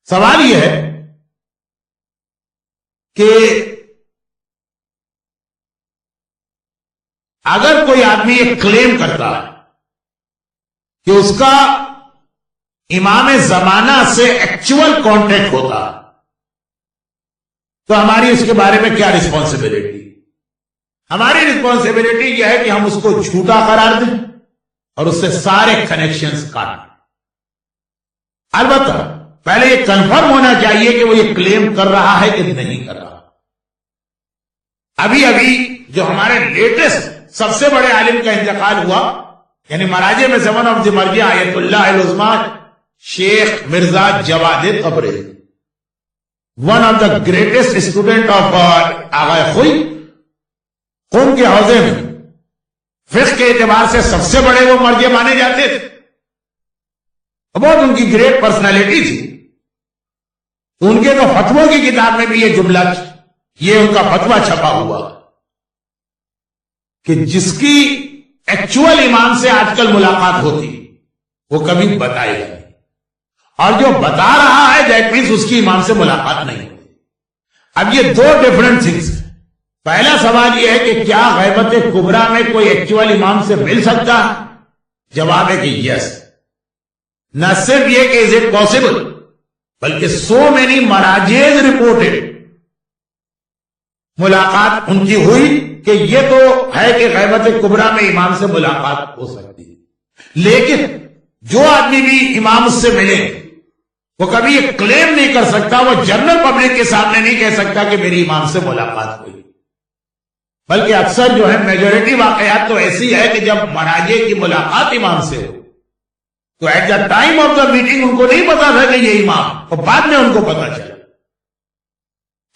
سوال یہ ہے کہ اگر کوئی آدمی یہ کلیم کرتا ہے کہ اس کا امام زمانہ سے ایکچوئل کانٹیکٹ ہوتا ہے تو ہماری اس کے بارے میں کیا رسپانسبلٹی؟ ہماری رسپانسبلٹی یہ ہے کہ ہم اس کو جھوٹا قرار دیں اور اس سے سارے کنیکشنز کاٹیں. البتہ پہلے یہ کنفرم ہونا چاہیے کہ وہ یہ کلیم کر رہا ہے کہ نہیں کر رہا. ابھی جو ہمارے لیٹسٹ سب سے بڑے عالم کا انتقال ہوا، یعنی مراجع میں سے ون آف دی مرجع آیت اللہ العظمیٰ شیخ Mirza Jawad Qabri, one of the greatest student of Agha Khoei, قوم کے حوزے میں فقہ کے اعتبار سے سب سے بڑے وہ مرجع مانے جاتے تھے، بہت ان کی گریٹ پرسنالٹی تھی. ان کے تو فتووں کی کتاب میں بھی یہ جملہ، یہ ان کا فتویٰ چھپا ہوا کہ جس کی ایکچوئل امام سے آج کل ملاقات ہوتی وہ کبھی بتائے گا نہیں، اور جو بتا رہا ہے دیٹ مینس اس کی امام سے ملاقات نہیں ہوتی. اب یہ دو ڈیفرنٹ تھنگز ہیں. پہلا سوال یہ ہے کہ کیا غیبت کبریٰ میں کوئی ایکچوئل امام سے مل سکتا ہے؟ جواب ہے کہ یس. نہ صرف یہ کہ از اٹ پاسبل، بلکہ سو مینی مراجعز رپورٹڈ ملاقات ان کی ہوئی کہ یہ تو ہے کہ غیبت کبریٰ میں امام سے ملاقات ہو سکتی ہے. لیکن جو آدمی بھی امام اس سے ملے وہ کبھی یہ کلیم نہیں کر سکتا، وہ جنرل پبلک کے سامنے نہیں کہہ سکتا کہ میری امام سے ملاقات ہوئی. بلکہ اکثر جو ہے میجورٹی واقعات تو ایسی ہے کہ جب مراجع کی ملاقات امام سے ہو تو at the time of the meeting ان کو نہیں پتا تھا کہ یہ امام، اور بعد میں ان کو پتا چلا.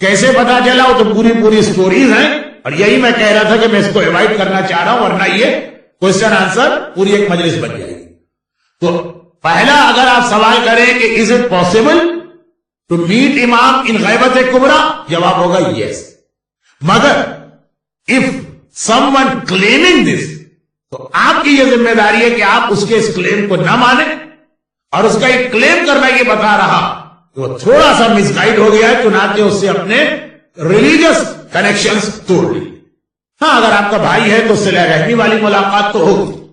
کیسے پتا چلا وہ تو پوری سٹوریز ہیں، اور یہی میں کہہ رہا تھا کہ میں اس کو ایوائڈ کرنا چاہ رہا ہوں، ورنہ یہ کوشچن آنسر پوری ایک مجلس بن جائے گی. تو پہلا اگر آپ سوال کریں کہ is it possible to meet امام ان غیبت کبریٰ، جواب ہوگا یس. مگر if someone claiming this, تو آپ کی یہ ذمہ داری ہے کہ آپ اس کے اس کلیم کو نہ مانیں، اور اس کا ایک کلیم کرنا یہ بتا رہا کہ وہ تھوڑا سا مس گائیڈ ہو گیا ہے، چنانچہ اس سے اپنے ریلیجس کنیکشنز توڑ لی. ہاں اگر آپ کا بھائی ہے تو صلہ رحمی والی ملاقات تو ہوگی،